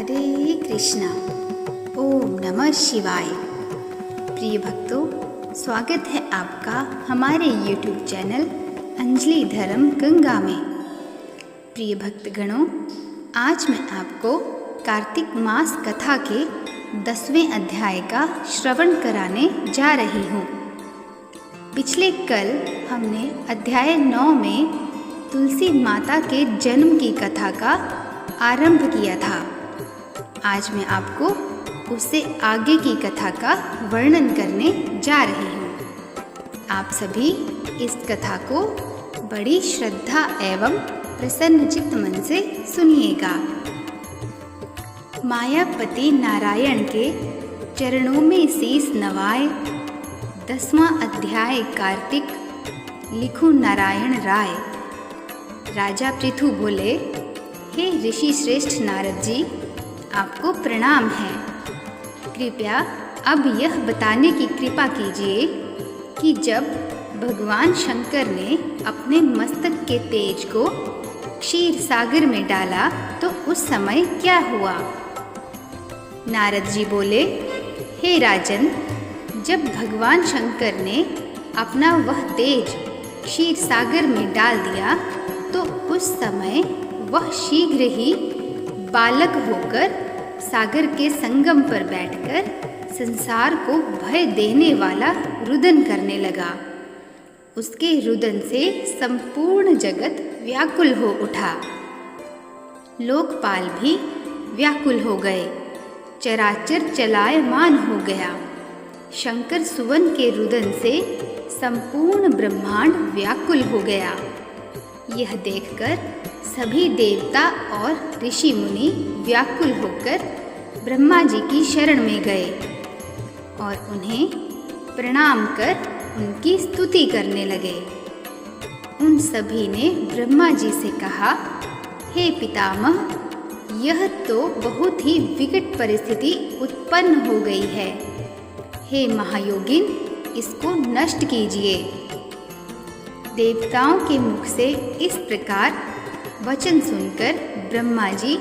हरे कृष्णा। ओम नमः शिवाय। प्रिय भक्तों, स्वागत है आपका हमारे YouTube चैनल अंजलि धर्म गंगा में। प्रिय भक्तगणों, आज मैं आपको कार्तिक मास कथा के 10वें अध्याय का श्रवण कराने जा रही हूँ। पिछले कल हमने अध्याय 9 में तुलसी माता के जन्म की कथा का आरंभ किया था। आज मैं आपको उससे आगे की कथा का वर्णन करने जा रही हूँ। आप सभी इस कथा को बड़ी श्रद्धा एवं प्रसन्नचित्त मन से सुनिएगा। मायापति नारायण के चरणों में शीस नवाए, 10वां अध्याय कार्तिक, लिखूं नारायण राय। राजा पृथु बोले, हे ऋषि श्रेष्ठ नारद जी, आपको प्रणाम है। कृपया अब यह बताने की कृपा कीजिए कि जब भगवान शंकर ने अपने मस्तक के तेज को क्षीर सागर में डाला तो उस समय क्या हुआ? नारद जी बोले, हे राजन, जब भगवान शंकर ने अपना वह तेज क्षीर सागर में डाल दिया तो उस समय वह शीघ्र ही बालक होकर सागर के संगम पर बैठकर संसार को भय देने वाला रुदन करने लगा। उसके रुदन से संपूर्ण जगत व्याकुल हो उठा। लोकपाल भी व्याकुल हो गए, चराचर चलायमान हो गया। शंकर सुवन के रुदन से संपूर्ण ब्रह्मांड व्याकुल हो गया। यह देखकर सभी देवता और ऋषि मुनि व्याकुल होकर ब्रह्मा जी की शरण में गए और उन्हें प्रणाम कर उनकी स्तुति करने लगे। उन सभी ने ब्रह्मा जी से कहा, हे पितामह, यह तो बहुत ही विकट परिस्थिति उत्पन्न हो गई है। हे महायोगिन, इसको नष्ट कीजिए। देवताओं के मुख से इस प्रकार वचन सुनकर ब्रह्मा जी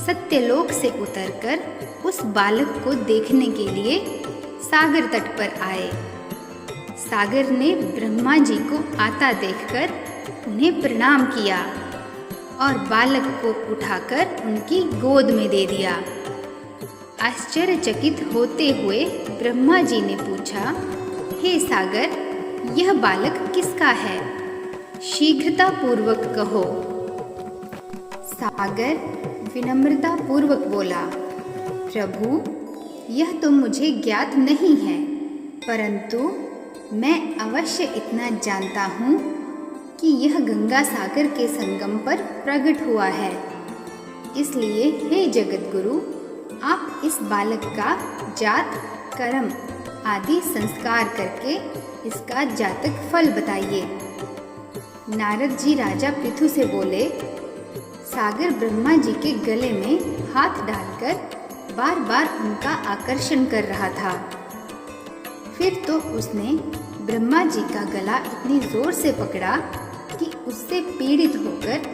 सत्यलोक से उतरकर उस बालक को देखने के लिए सागर तट पर आए। सागर ने ब्रह्मा जी को आता देखकर उन्हें प्रणाम किया और बालक को उठाकर उनकी गोद में दे दिया। आश्चर्यचकित होते हुए ब्रह्मा जी ने पूछा, हे सागर, यह बालक किसका है? शीघ्रता पूर्वक कहो। सागर विनम्रता पूर्वक बोला, प्रभु, यह तो मुझे ज्ञात नहीं है, परंतु मैं अवश्य इतना जानता हूँ कि यह गंगा सागर के संगम पर प्रकट हुआ है। इसलिए हे जगत गुरु, आप इस बालक का जात, कर्म आदि संस्कार करके इसका जातक फल बताइए। नारद जी राजा पृथु से बोले, सागर ब्रह्मा जी के गले में हाथ डालकर बार बार उनका आकर्षण कर रहा था। फिर तो उसने ब्रह्मा जी का गला इतनी जोर से पकड़ा कि उससे पीड़ित होकर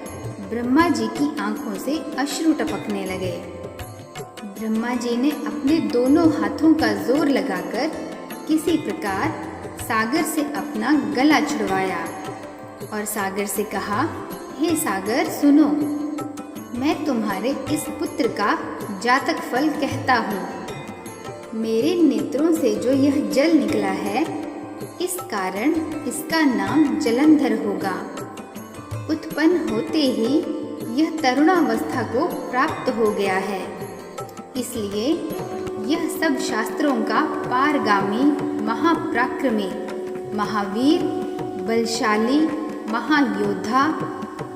ब्रह्मा जी की आंखों से अश्रु टपकने लगे। ब्रह्मा जी ने अपने दोनों हाथों का जोर लगाकर किसी प्रकार सागर से अपना गला छुड़वाया और सागर से कहा, हे सागर, सुनो, मैं तुम्हारे इस पुत्र का जातक फल कहता हूँ। मेरे नेत्रों से जो यह जल निकला है, इस कारण इसका नाम जलंधर होगा। उत्पन्न होते ही यह तरुणावस्था को प्राप्त हो गया है, इसलिए यह सब शास्त्रों का पारगामी, महापराक्रमी, महावीर, बलशाली, महायोद्धा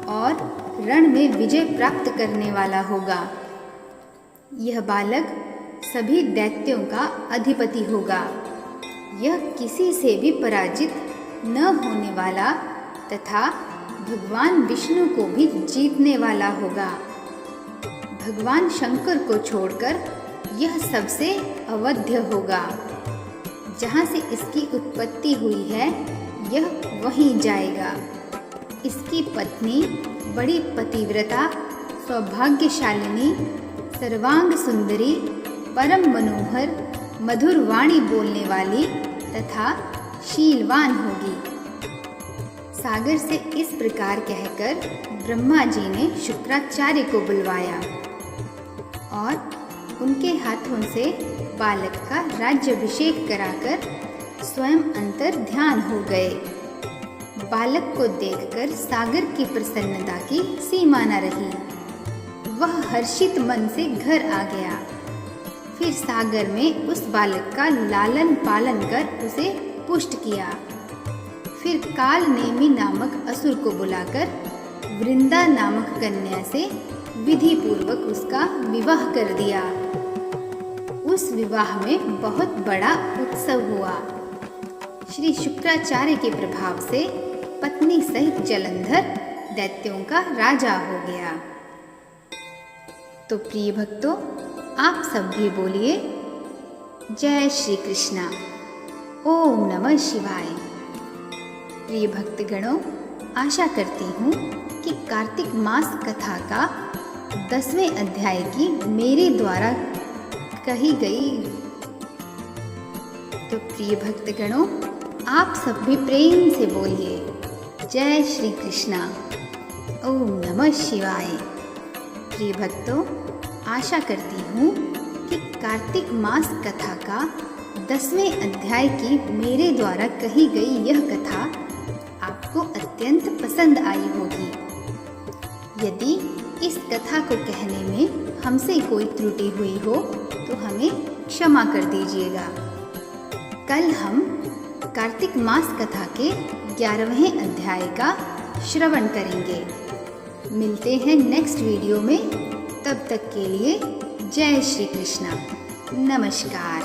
और रण में विजय प्राप्त करने वाला होगा। यह बालक सभी दैत्यों का अधिपति होगा। यह किसी से भी पराजित न होने वाला तथा भगवान विष्णु को भी जीतने वाला होगा। भगवान शंकर को छोड़कर यह सबसे अवध्य होगा। जहाँ से इसकी उत्पत्ति हुई है, यह वहीं जाएगा। इसकी पत्नी बड़ी पतिव्रता, सौभाग्यशालिनी, सर्वांग सुंदरी, परम मनोहर, मधुर वाणी बोलने वाली तथा शीलवान होगी। सागर से इस प्रकार कहकर ब्रह्मा जी ने शुक्राचार्य को बुलवाया और उनके हाथों से बालक का राज्याभिषेक कराकर स्वयं अंतर ध्यान हो गए। बालक को देखकर सागर की प्रसन्नता की सीमा न रही। वह हर्षित मन से घर आ गया। फिर सागर में उस बालक का लालन पालन कर उसे पुष्ट किया। फिर काल नेमि नामक असुर को बुलाकर वृंदा नामक कन्या से विधि पूर्वक उसका विवाह कर दिया। उस विवाह में बहुत बड़ा उत्सव हुआ। श्री शुक्राचार्य के प्रभाव से पत्नी सहित जलंधर दैत्यों का राजा हो गया। तो प्रिय भक्तों, आप सब भी बोलिए जय श्री कृष्णा, ओम नमः शिवाय। प्रिय भक्तगणों, आशा करती हूँ कि कार्तिक मास कथा का 10वें अध्याय की मेरे द्वारा कही गई। तो प्रिय भक्तगणों, आप सब भी प्रेम से बोलिए जय श्री कृष्णा, ओम नमः शिवाय। प्रिय भक्तों, आशा करती हूँ कि कार्तिक मास कथा का 10वें अध्याय की मेरे द्वारा कही गई यह कथा आपको अत्यंत पसंद आई होगी। यदि इस कथा को कहने में हमसे कोई त्रुटि हुई हो तो हमें क्षमा कर दीजिएगा। कल हम कार्तिक मास कथा के 11वें अध्याय का श्रवण करेंगे। मिलते हैं नेक्स्ट वीडियो में। तब तक के लिए जय श्री कृष्णा, नमस्कार।